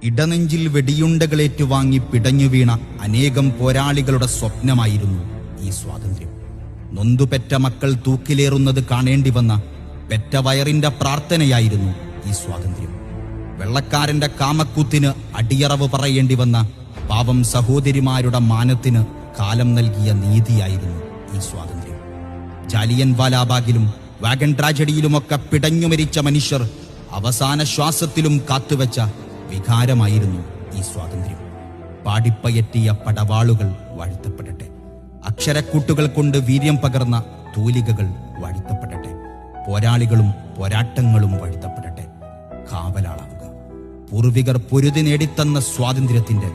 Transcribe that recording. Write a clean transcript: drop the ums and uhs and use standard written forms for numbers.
ഇടനെഞ്ചിൽ വെടിയുണ്ടകളേറ്റുവാങ്ങി പിടഞ്ഞു വീണ അനേകം പോരാളികളുടെ സ്വപ്നമായിരുന്നു ഈ സ്വാതന്ത്ര്യം. നൊന്തുപെറ്റ മക്കൾ തൂക്കിലേറുന്നത് കാണേണ്ടി വന്ന പെറ്റ വയറിന്റെ പ്രാർത്ഥനയായിരുന്നു ഈ സ്വാതന്ത്ര്യം. വെള്ളക്കാരന്റെ കാമക്കൂത്തിന് അടിയറവ് പറയേണ്ടി വന്ന പാവം സഹോദരിമാരുടെ മാനത്തിന് കാലം നൽകിയ നീതിയായിരുന്നു ഈ സ്വാതന്ത്ര്യം. ജാലിയൻ വാലാബാഗിലും വാഗൺ ട്രാജഡിയിലുമൊക്കെ പിടഞ്ഞു മരിച്ച മനുഷ്യർ അവസാന ശ്വാസത്തിലും കാത്തുവെച്ച വികാരമായിരുന്നു ഈ സ്വാതന്ത്ര്യം. പാടിപ്പയറ്റിയ പടവാളുകൾ വാഴ്ത്തപ്പെടട്ടെ. അക്ഷരക്കൂട്ടുകൾ കൊണ്ട് വീര്യം പകർന്ന തൂലികകൾ വാഴ്ത്തപ്പെടട്ടെ. പോരാളികളും പോരാട്ടങ്ങളും വാഴ്ത്തപ്പെടട്ടെ. കാവലാളാവുക. പൂർവികർ പൊരുതി നേടിത്തന്ന സ്വാതന്ത്ര്യത്തിന്റെ